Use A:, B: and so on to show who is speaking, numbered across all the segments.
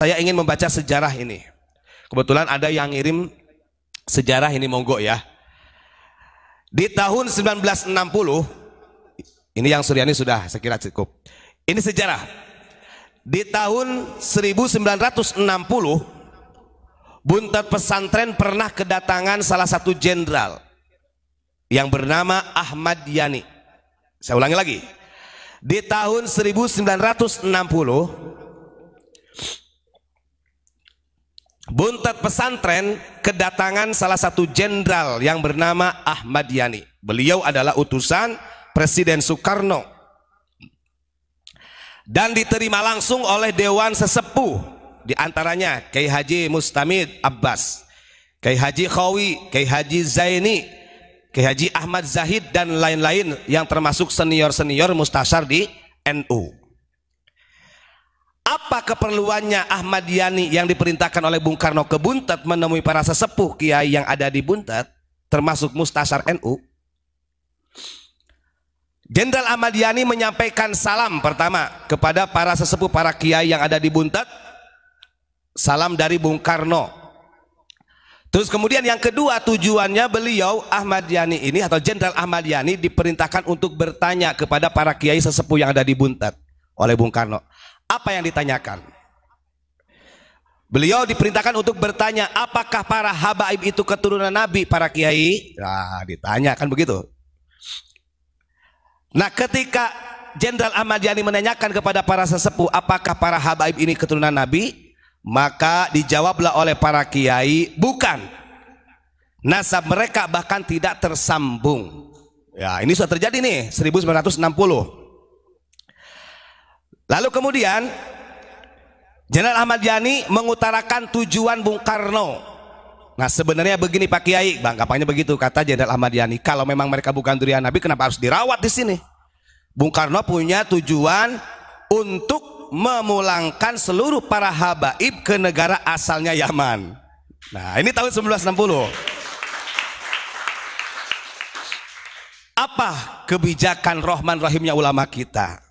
A: Saya ingin membaca sejarah ini. Kebetulan ada yang ngirim sejarah ini, monggo ya. Di tahun 1960, ini yang Suryani sudah saya kira cukup. Ini sejarah. Di tahun 1960, Buntet Pesantren pernah kedatangan salah satu jenderal yang bernama Ahmad Yani. Saya ulangi lagi. Di tahun 1960, Buntet Pesantren kedatangan salah satu jenderal yang bernama Ahmad Yani. Beliau adalah utusan Presiden Soekarno dan diterima langsung oleh Dewan Sesepuh, diantaranya Kiai Haji Mustamid Abbas, Kiai Haji Khawi, Kiai Haji Zaini, Kiai Haji Ahmad Zahid, dan lain-lain yang termasuk senior-senior mustasyar di NU. Apa keperluannya Ahmad Yani yang diperintahkan oleh Bung Karno ke Buntet menemui para sesepuh kiai yang ada di Buntet, termasuk mustasyar NU? Jenderal Ahmad Yani menyampaikan salam pertama kepada para sesepuh, para kiai yang ada di Buntet. Salam dari Bung Karno. Terus kemudian yang kedua, tujuannya beliau Ahmad Yani ini atau Jenderal Ahmad Yani diperintahkan untuk bertanya kepada para kiai sesepuh yang ada di Buntet oleh Bung Karno. Apa yang ditanyakan? Beliau diperintahkan untuk bertanya, apakah para habaib itu keturunan Nabi, para kiai? Nah, ditanyakan begitu. Nah, ketika Jenderal Ahmad Yani menanyakan kepada para sesepuh, apakah para habaib ini keturunan Nabi? Maka dijawablah oleh para kiai, bukan. Nasab mereka bahkan tidak tersambung. Ya, ini sudah terjadi nih, 1960. Lalu kemudian Jenderal Ahmad Yani mengutarakan tujuan Bung Karno. Nah, sebenarnya begini Pak Kiai, anggapannya begitu kata Jenderal Ahmad Yani. Kalau memang mereka bukan durian Nabi, kenapa harus dirawat di sini? Bung Karno punya tujuan untuk memulangkan seluruh para habaib ke negara asalnya Yaman. Nah, ini tahun 1960. Apa kebijakan Rahman Rahimnya ulama kita?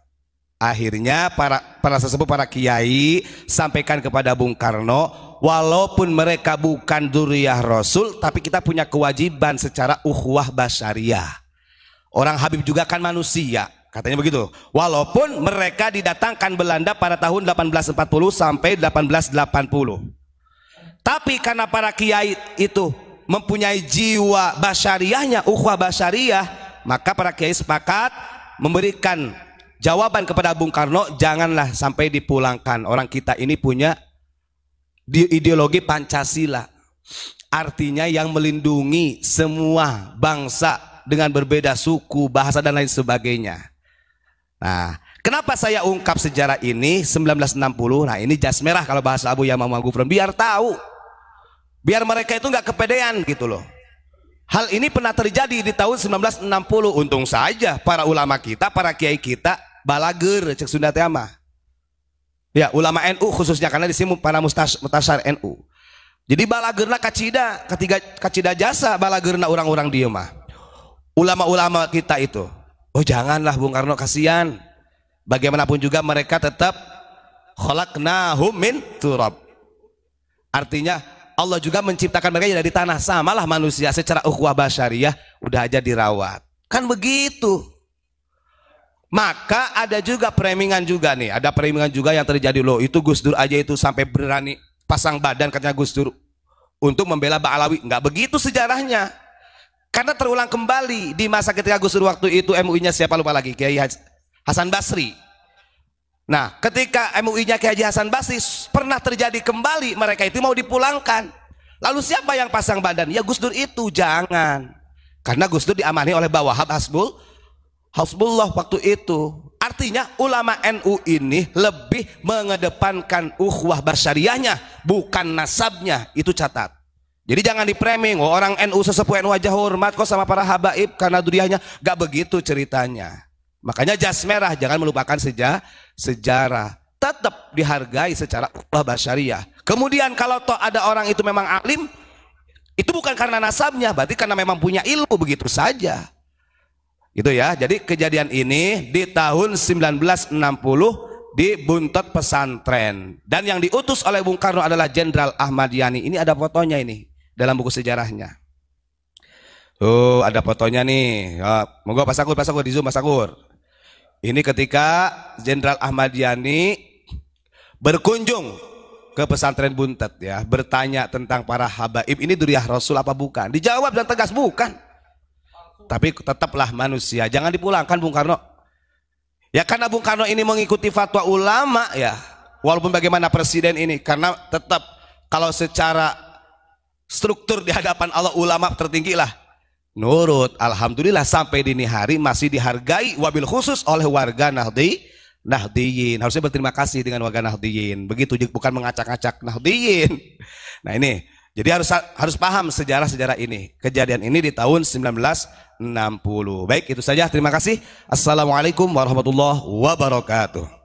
A: Akhirnya para sesepuh, para kiai sampaikan kepada Bung Karno, walaupun mereka bukan dzurriyyah Rasul, tapi kita punya kewajiban secara ukhuwah basyariah. Orang Habib juga kan manusia, katanya begitu. Walaupun mereka didatangkan Belanda pada tahun 1840 sampai 1880. Tapi karena para kiai itu mempunyai jiwa basyariahnya, ukhuwah basyariah, maka para kiai sepakat memberikan jawaban kepada Bung Karno, janganlah sampai dipulangkan. Orang kita ini punya ideologi Pancasila, artinya yang melindungi semua bangsa dengan berbeda suku, bahasa dan lain sebagainya. Nah, kenapa saya ungkap sejarah ini 1960? Nah, ini jas merah kalau bahasa Abu Yamamah Gufron, biar tahu, biar mereka itu nggak kepedean gitu loh. Hal ini pernah terjadi di tahun 1960. Untung saja para ulama kita, para kiai kita balager cek Sunda teh mah. Ya, ulama NU khususnya karena di sini para mustasyar NU. Jadi balagerna kacida, ketiga kacida jasa balagerna orang-orang dieu mah. Ulama-ulama kita itu, oh janganlah Bung Karno, kasihan. Bagaimanapun juga mereka tetap khalaqnahum min turab. Artinya Allah juga menciptakan mereka dari tanah, samalah manusia secara ukhuwah basyariah udah aja dirawat. Kan begitu. Maka ada juga premingan juga nih, ada premingan juga yang terjadi loh. Itu Gus Dur aja itu sampai berani pasang badan katanya Gus Dur untuk membela Ba'alawi. Enggak begitu sejarahnya. Karena terulang kembali di masa ketika Gus Dur waktu itu MUI-nya siapa lupa lagi, Kiai Hasan Basri. Nah, ketika MUI-nya Kiai Haji Hasan Basri pernah terjadi kembali, mereka itu mau dipulangkan. Lalu siapa yang pasang badan? Ya Gus Dur itu, jangan. Karena Gus Dur diamani oleh Bawahab Hasbullah waktu itu. Artinya ulama NU ini lebih mengedepankan ukhuwah basyariahnya, bukan nasabnya. Itu catat. Jadi jangan dipraming, oh, orang NU sesepuh NU aja hormat kok sama para habaib karena duriahnya. Gak begitu ceritanya. Makanya jas merah, jangan melupakan sejarah. Tetap dihargai secara ukhuwah basyariah. Kemudian kalau toh ada orang itu memang alim, itu bukan karena nasabnya, berarti karena memang punya ilmu, begitu saja. Itu ya. Jadi kejadian ini di tahun 1960 di Buntet Pesantren. Dan yang diutus oleh Bung Karno adalah Jenderal Ahmad Yani. Ini ada fotonya ini dalam buku sejarahnya. Tuh ada fotonya nih. Ya, monggo Pak Sakur di zoom Pak Sakur. Ini ketika Jenderal Ahmad Yani berkunjung ke pesantren Buntet ya, bertanya tentang para habaib ini duriyah Rasul apa bukan? Dijawab dan tegas bukan. Tapi tetaplah manusia, jangan dipulangkan Bung Karno. Ya karena Bung Karno ini mengikuti fatwa ulama ya, walaupun bagaimana presiden ini, karena tetap kalau secara struktur di hadapan Allah ulama tertinggi lah. Nurut, alhamdulillah sampai dini hari masih dihargai wabil khusus oleh warga Nahdiyin. Harusnya berterima kasih dengan warga Nahdiyin. Begitu, bukan mengacak-acak Nahdiyin. Nah ini, jadi harus paham sejarah-sejarah ini. Kejadian ini di tahun 1960. Baik, itu saja. Terima kasih. Assalamualaikum warahmatullahi wabarakatuh.